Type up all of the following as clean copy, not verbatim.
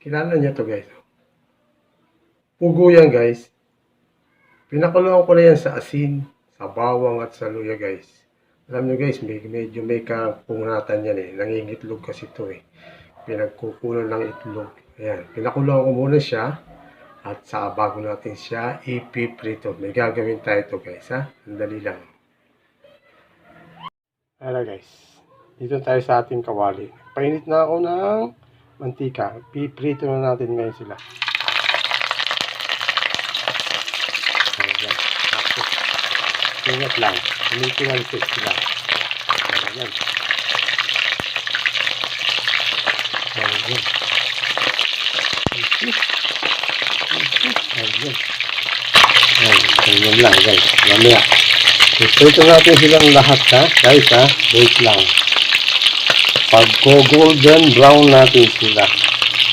Kilala niyo to guys. Pugo yan guys. Pinakuloan ko na yan sa asin, sa bawang at sa luya guys. Alam niyo guys, medyo may kapungnatan yan eh. Nangingitlog kasi to eh. Pinagkukulo ng itlog. Ayan, pinakuloan ko muna siya. At sa bago natin siya ipiprito. May gagawin tayo to guys ha. Sandali lang. Ayan guys. Dito tayo sa ating kawali. Painit na ako ng mantika. Piprito na natin ngayon sila. Ayan. Ingat lang. Tumitingalitis sila. Ayan. Ayan. Ayan lang guys. Mamaya. Ito natin silang lahat ha. Guys ha. Wait lang. Pag golden brown natin sila.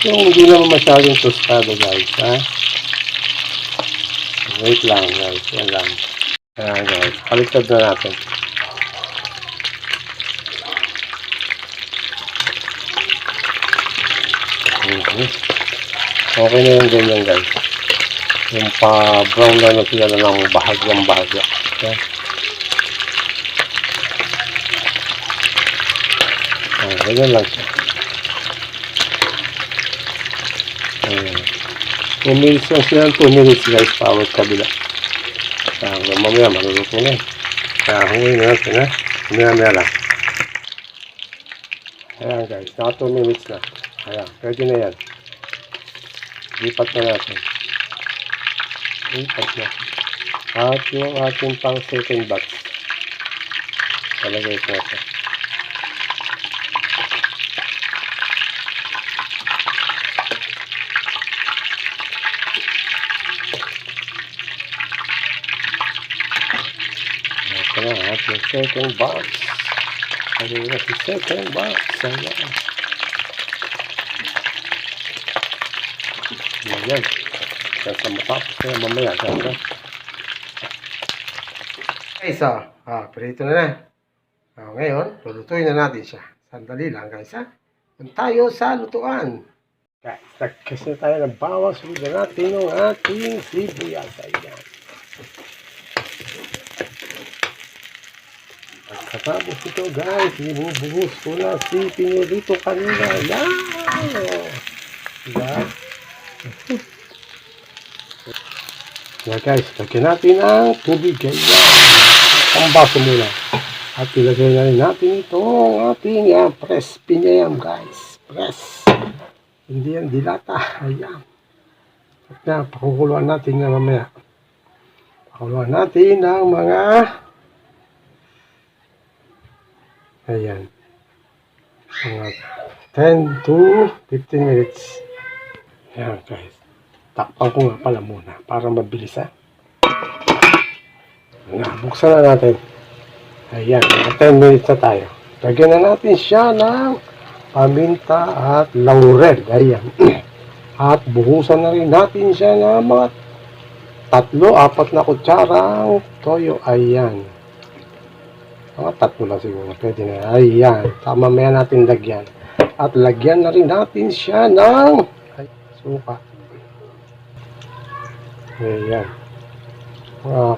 Yung hindi naman masyadong tostado guys ha. Wait lang guys. Yan lang. Ayan guys. Paliktad na natin. Okay na yung ganyan guys. Yung pa-brown na sila na ng bahagyang bahagya. Okay. Ganyan lang siya. 2 minutes lang sila. 2 minutes guys. Pawag kabila. Mamaya maluluto na eh. Kaya huwin na natin ha. Mamaya lang. Ayan guys. Naka 2 minutes na. Ayan. Pwede na yan. Lipat na natin. Lipat na. At yung ating pang second batch. Talagay ito natin. Ito na ating second batch. Talagay na si second batch. Ayan. Ayan. Kaya matapos na mamaya. Guys, prito na na. Ngayon, lulutuin na natin siya. Sandali lang guys ha. Tayo sa lutuan. Guys, nagkas na tayo ng bawang. Sunod natin yung ating sibuyas. Ayan. Pagkatapos ito guys, ibubuhos ko na si pinulito kanina. Ayan. Ayan. Kaya guys, lagyan natin ang tubig. Ayan. Ang baso muna. At ilagay na rin natin itong ating press pinayam guys. Press. Hindi yan dilata. Ayan. At na, pakukuluan natin na mamaya. Pakukuluan natin ng mga ayan. Mga 10 to 15 minutes. Ayan guys. Takpan ko nga pala muna para mabilis ha. Buksan na natin. Ayan, 10 minutes na tayo. Lagyan na natin siya ng paminta at laurel. Ayan. At buhusan na rin natin siya ng mga 3-4 na kutsarang toyo. Ayan. Mga 3 lang siguro. Pwede na. Ayan. Mamaya natin lagyan. At lagyan na rin natin siya ng suka. Ayan.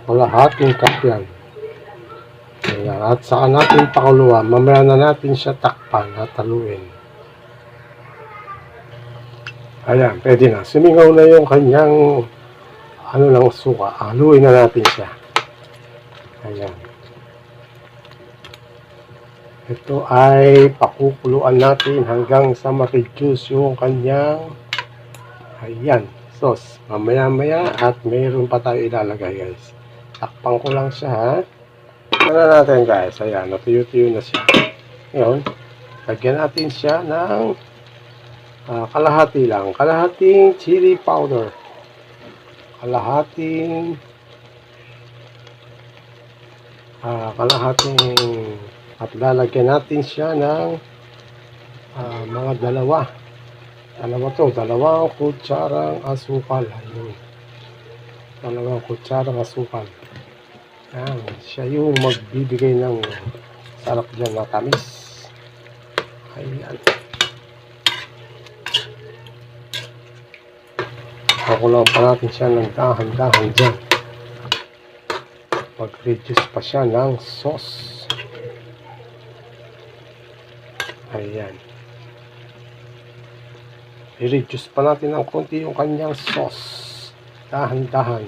Kalahating cup yan. Ayan. At saka natin pakuluan. Mamaya na natin siya takpan at haluin. Ayan. Pwede na. Sumingaw na yung kanyang ng suka. Haluin na natin siya. Ayan. Ito ay pakukuluan natin hanggang sa ma-reduce yung kanyang ayan. Sauce. Mamaya-maya at mayroon pa tayo ilalagay guys. Takpan ko lang siya ha. Ano natin guys. Ayan. Natuyo-tuyo na siya. Ngayon. Lagyan natin siya ng kalahati lang. Kalahating chili powder. Kalahating at lalagyan natin siya ng mga dalawang kutsarang asukal. Ayun. 2 kutsarang asukal. Yan. Siya yung magbibigay ng sarap dyan na tamis. Ayan. Pakulang pa natin siya ng dahan-dahan dyan. Mag-reduce pa siya ng sauce. Ayan. I-reduce pa natin ng konti yung kanyang sauce. Dahan-dahan.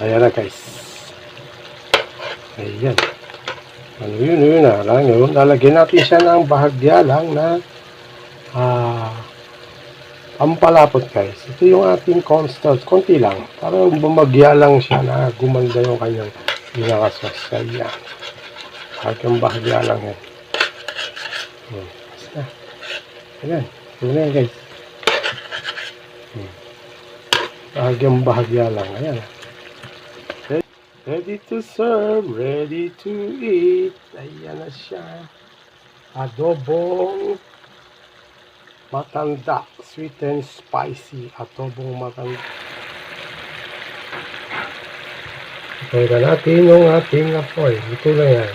Ayan na guys. Ayan. Ano yun na lang yun. Lalagyan natin siya ng bahagya lang na pampalapot guys. Ito yung ating cornstarch. Konti lang. Parang bumagya lang siya na gumanda yung kanyang pinakasos. Ayan. Bahagya lang yan. Basta. Ayan. Ito na yan guys. Bahagya lang. Ayan. Ready to serve, ready to eat. Ayan na siya. Adobong matanda, sweet and spicy. Adobong matanda. Ipagka natin yung ating apoy. Ito na yan.